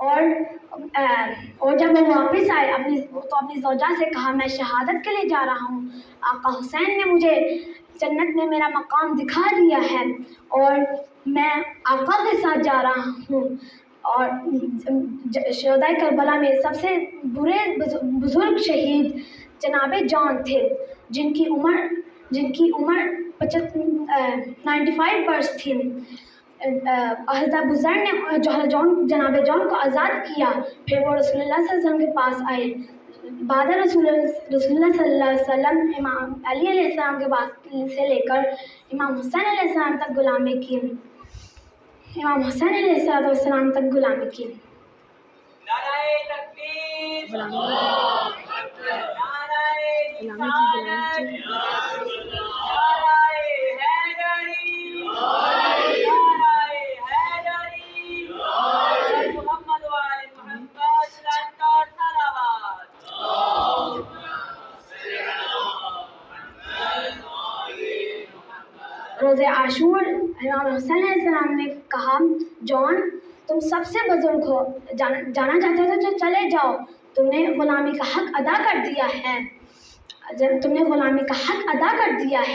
اور جب وہ واپس آئے اپنی زوجہ سے کہا میں شہادت کے لیے جا رہا ہوں، آقا حسین نے مجھے جنت میں میرا مقام دکھا دیا ہے اور میں آقا کے ساتھ جا رہا ہوں۔ اور شہدائے کربلا میں سب سے برے بزرگ شہید جناب جان تھے، جن کی عمر 95 برس تھی۔ حضرت ابوذر نے جناب جان کو آزاد کیا، پھر وہ رسول اللہ صلی اللہ علیہ وسلم کے پاس آئے۔ بعد رسول اللہ صلی اللہ علیہ وسلم امام علی علیہ السلام کے پاس سے لے کر امام حسین علیہ السلام تک غلامی کی۔ نعرہ تکبیر، اللہ اکبر، نعرہ رسالت، نعرہ حیدری، نعرہ حیدری، محمد و آل محمد لنکار صلوات۔ روز عاشور امام حسین علیہ السلام نے کہا جان تم سب سے بزرگ ہو، جانا چاہتے ہو تو چلے جاؤ، تم نے غلامی کا حق ادا کر دیا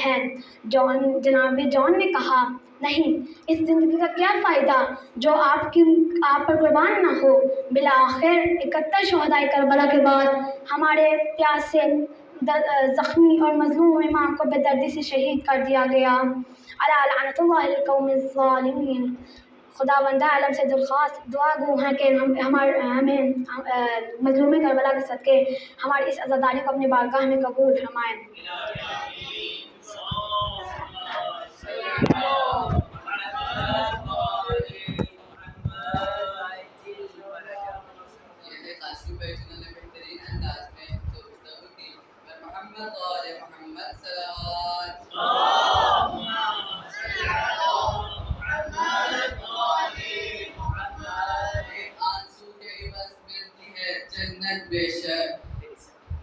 ہے، جناب جان نے کہا نہیں، اس زندگی کا کیا فائدہ جو آپ پر قربان نہ ہو۔ بالآخر 71 شہدائے کربلا کے بعد ہمارے پیاسے زخمی اور مظلوم امام کو بے دردی سے شہید کر دیا گیا۔ الا لعنت اللہ القوم الظالمین۔ خداوند عالم سے درخواست دعا گو ہیں کہ ہمیں مظلوم کربلا کے صدقے ہماری اس عزاداری کو اپنی بارگاہ میں قبول فرمائیں۔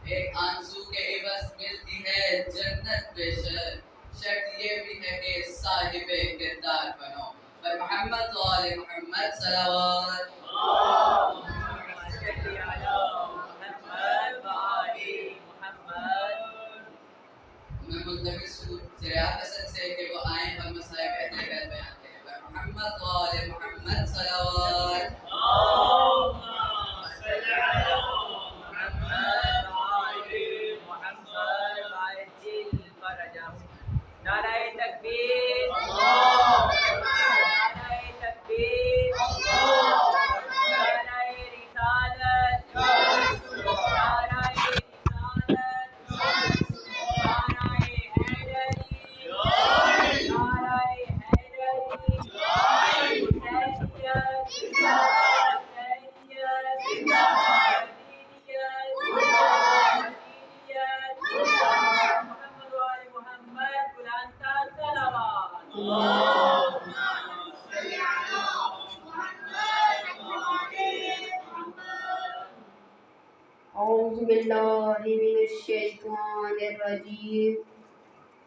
ایک آنسو کے عوض ملتی ہے جنت بے شک، شرط یہ بھی ہے کہ صاحب کردار بنو۔ پر محمد و آل محمد صلوات۔ میں ملتمس ہوں زریعہ حسن سے کہ وہ آئیں اور مسائل اہل بیت بیان کریں۔ پر محمد و آل محمد صلوات۔ نعرہ تکبیر، نعرہ تکبیر، نعرہ رسالت، نعرہ رسالت، نعرہ حیدری، نعرہ حیدری، اعوذ باللہ من الشیطان الرجیم،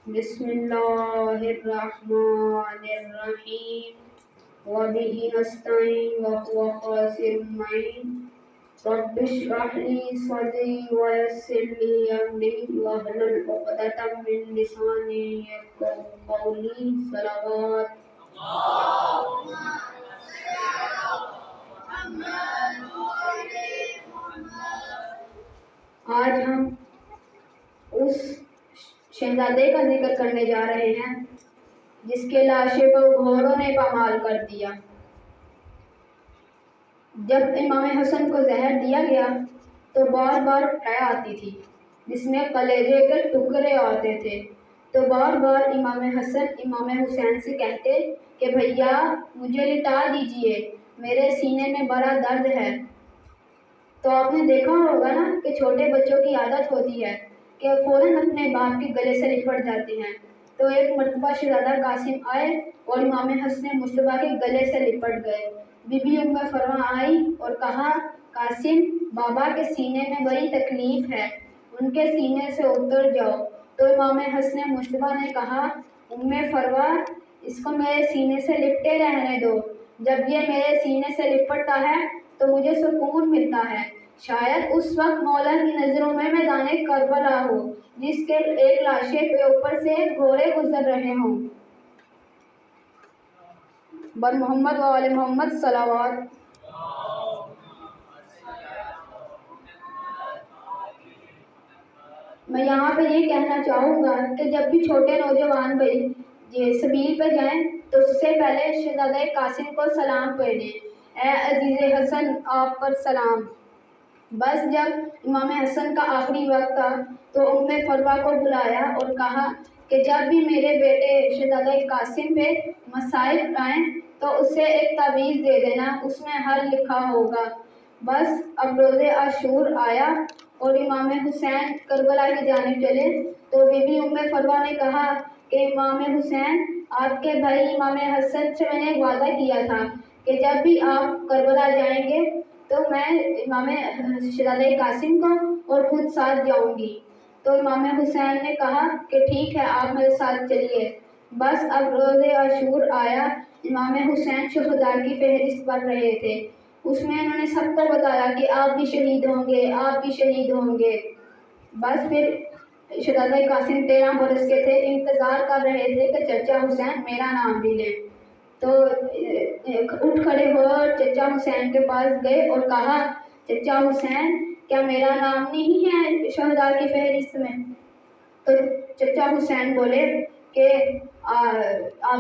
بسم اللہ الرحمن الرحیم، وبہ نستعین وهو خیر معین، رب اشرح لی صدری ویسر لی امری واحلل عقدۃ من لسانی یفقہوا قولی۔ صلوات۔ آج ہم اس شہزادے کا ذکر کرنے جا رہے ہیں جس کے لاشے کو گھوڑوں نے پامال کر دیا۔ جب امام حسن کو زہر دیا گیا تو بار بار اٹھائی آتی تھی جس میں کلیجے کے ٹکڑے آتے تھے، تو بار بار امام حسن امام حسین سے کہتے کہ بھیا مجھے لٹا دیجئے، میرے سینے میں بڑا درد ہے۔ تو آپ نے دیکھا ہوگا نا کہ چھوٹے بچوں کی عادت ہوتی ہے کہ وہ فوراً اپنے باپ کے گلے سے لپٹ جاتے ہیں۔ تو ایک مرتبہ شہزادہ قاسم آئے اور امام حسن مصطفیٰ کے گلے سے لپٹ گئے۔ بی بی ام فرما آئی اور کہا قاسم بابا کے سینے میں بڑی تکلیف ہے، ان کے سینے سے اتر جاؤ۔ تو امام حسن مصطفیٰ نے کہا ام فروا اس کو میرے سینے سے لپٹے رہنے دو، جب یہ میرے سینے سے لپٹتا ہے تو مجھے سکون ملتا ہے۔ شاید اس وقت مولا کی نظروں میں میدان کربلا ہو جس کے ایک لاشے کے اوپر سے گھوڑے گزر رہے ہوں۔ بر محمد و آل محمد صلوات۔ میں یہاں پہ یہ کہنا چاہوں گا کہ جب بھی چھوٹے نوجوان بھائی یہ سبیل پہ جائیں تو اس سے پہلے شہزادہ قاسم کو سلام پڑھیں، اے عزیز حسن آپ پر سلام۔ بس جب امام حسن کا آخری وقت تھا تو فروا کو بلایا اور کہا کہ جب بھی میرے بیٹے شہزادہ قاسم پہ مصائب آئیں تو اسے ایک تعویذ دے دینا، اس میں حل لکھا ہوگا۔ بس اب روز عاشور آیا اور امام حسین کربلا کی جانب چلے تو بی بی فروا نے کہا کہ امام حسین آپ کے بھائی امام حسن سے میں نے ایک وعدہ کیا تھا کہ جب بھی آپ کربلا جائیں گے تو میں امام شہزادہ قاسم کو اور خود ساتھ جاؤں گی۔ تو امام حسین نے کہا کہ ٹھیک ہے آپ میرے ساتھ چلیے۔ بس اب روز عاشور آیا، امام حسین شہداء کی فہرست پڑھ رہے تھے، اس میں انہوں نے سب کو بتایا کہ آپ بھی شہید ہوں گے، آپ بھی شہید ہوں گے۔ بس پھر شہزادہ قاسم 13 برس کے تھے، انتظار کر رہے تھے کہ چچا حسین میرا نام بھی لیں۔ تو اٹھ کھڑے ہوئے اور چچا حسین کے پاس گئے اور کہا چچا حسین کیا میرا نام نہیں ہے شہداء کی فہرست میں؟ تو چچا حسین بولے کہ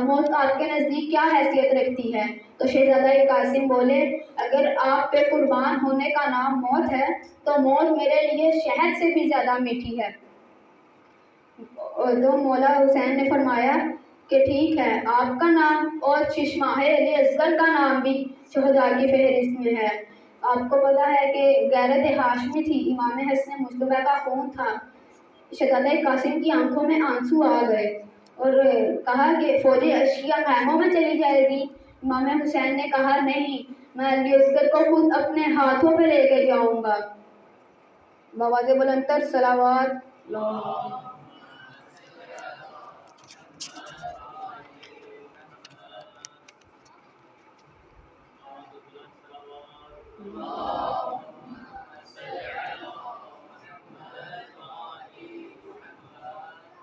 موت آپ کے نزدیک کیا حیثیت رکھتی ہے؟ تو شہزادہ قاسم بولے اگر آپ پہ قربان ہونے کا نام موت ہے تو موت میرے لیے شہد سے بھی زیادہ میٹھی ہے۔ تو مولا حسین نے فرمایا کہ ٹھیک ہے آپ کا نام اور چشمہ علی اصغر کا نام بھی شہداء کی فہرست میں ہے۔ آپ کو پتا ہے کہ غیرت ہاشمی تھی، امام حسن مصطفیٰ کا خون تھا۔ شہزادہ قاسم کی آنکھوں میں آنسو آ گئے اور کہا کہ فوج اشیاء خیموں میں چلی جائے گی۔ امام حسین نے کہا نہیں، میں علی اصغر کو خود اپنے ہاتھوں پہ لے کے جاؤں گا۔ بآواز بلند تر صلوات۔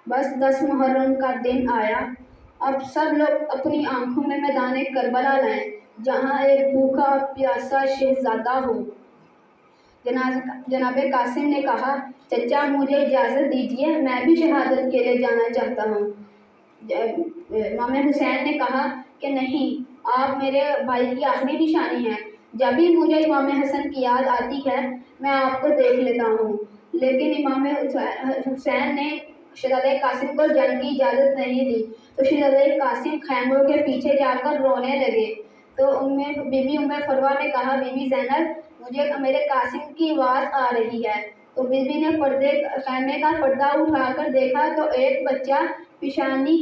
بس 10 محرم کا دن آیا۔ اب سب لوگ اپنی آنکھوں میں میدان کربلا لائیں جہاں ایک بھوکا پیاسا شہزادہ ہو۔ جناب قاسم نے کہا چچا مجھے اجازت دیجیے، میں بھی شہادت کے لیے جانا چاہتا ہوں۔ امام حسین نے کہا کہ نہیں، آپ میرے بھائی کی آخری نشانی ہیں، جب بھی مجھے امام حسن کی یاد آتی ہے میں آپ کو دیکھ لیتا ہوں۔ لیکن امام حسین نے شہزادہ قاسم کو جنگ کی اجازت نہیں دی تو شہزادہ قاسم خیموں کے پیچھے جا کر رونے لگے۔ تو بی بی فروا نے کہا بی بی زینب مجھے میرے قاسم کی آواز آ رہی ہے۔ تو بی بی نے خیمے کا پردہ اٹھا کر دیکھا تو ایک بچہ پیشانی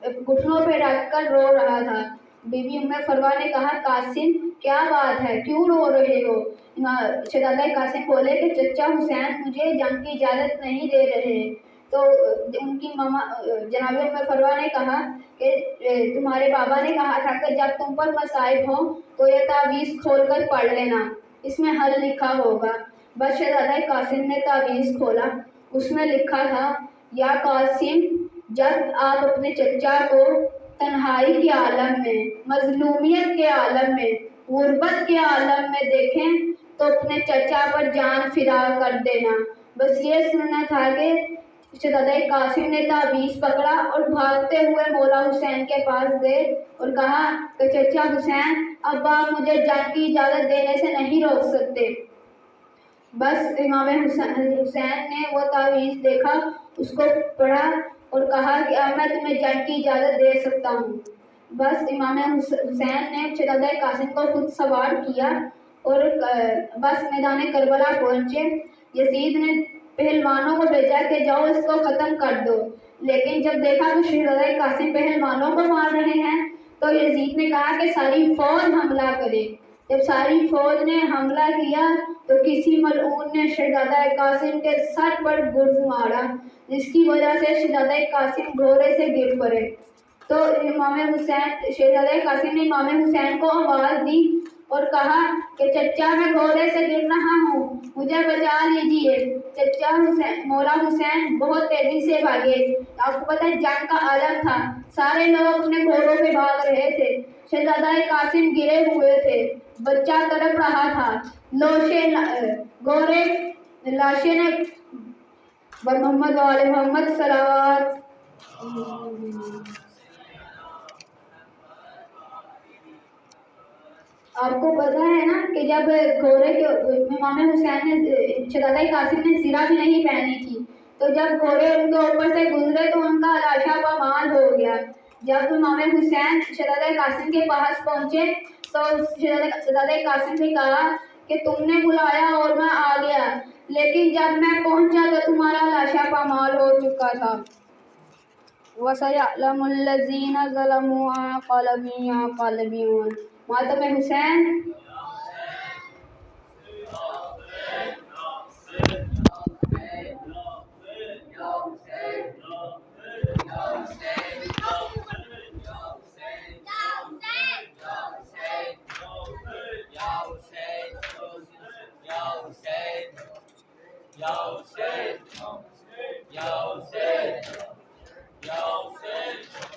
گھٹنوں پہ رکھ کر رو رہا تھا۔ بی بی فروا نے کہا قاسم کیا بات ہے، کیوں رو رہے ہو؟ شہزادہ قاسم بولے کہ چچا حسین مجھے جنگ کی اجازت نہیں دے رہے۔ تو ان کی ماما جناب فروا نے کہا کہ تمہارے بابا نے کہا تھا کہ جب تم پر مصائب ہوں تو یہ تعویذ کھول کر پڑھ لینا، اس میں حل لکھا ہوگا۔ بس شہزادہ قاسم نے تعویذ کھولا، اس میں لکھا تھا یا قاسم جب آپ اپنے چچا کو تنہائی کے عالم میں، مظلومیت کے عالم میں، غربت کے عالم میں دیکھیں تو اپنے چچا پر جان فدا کر دینا۔ بس یہ سننا تھا کہ شہزادہ قاسم نے تعویذ پکڑا اور بھاگتے ہوئے مولا حسین کے پاس گئے اور کہا کہ چچا حسین اب آپ مجھے جنگ کی اجازت دینے سے نہیں روک سکتے۔ بس امام حسین نے وہ تعویذ دیکھا، اس کو پڑھا اور کہا کہ اب میں تمہیں جنگ کی اجازت دے سکتا ہوں۔ بس امام حسین نے شہزادہ قاسم کو خود سوار کیا اور بس میدان کربلا پہنچے۔ یزید نے پہلوانوں کو بھیجا کہ جاؤ اس کو ختم کر دو، لیکن جب دیکھا کہ شہزادہ قاسم پہلوانوں کو مار رہے ہیں تو یزید نے کہا کہ ساری فوج حملہ کرے۔ جب ساری فوج نے حملہ کیا تو کسی ملعون نے شہزادہ قاسم کے سر پر گرز مارا، جس کی وجہ سے شہزادہ قاسم گھوڑے سے گر پڑے۔ تو شہزادہ قاسم نے امام حسین کو آواز دی اور کہا کہ چچا میں گھوڑے سے گر رہا ہوں, مجھے بچا لیجیے. چچا مولا حسین بہت تیزی سے بھاگے. آپ کو پتہ ہے جنگ کا عالم تھا, سارے لوگ اپنے گھوڑوں پہ بھاگ رہے تھے. شہزادہ قاسم گرے ہوئے تھے, بچہ تڑپ رہا تھا. گھوڑے لاشیں نے محمد وال محمد صلوات. آپ کو پتا ہے نا کہ جب گھوڑے کے امام حسین نے شہزادہ قاسم نے زرہ بھی نہیں پہنی تھی, تو جب گھوڑے ان کے اوپر سے گزرے تو ان کا لاشا پامال ہو گیا. جب امام حسین شہزادہ قاسم کے پاس پہنچے تو شہزادہ قاسم نے کہا کہ تم نے بلایا اور میں آ گیا, لیکن جب میں پہنچا تو تمہارا لاشا پامال ہو چکا تھا. وَسَيَعْلَمُ الَّذِينَ ظَلَمُوا عَنْ يَنقَلِبُونَ. ماتم حسین. Ya Hussein,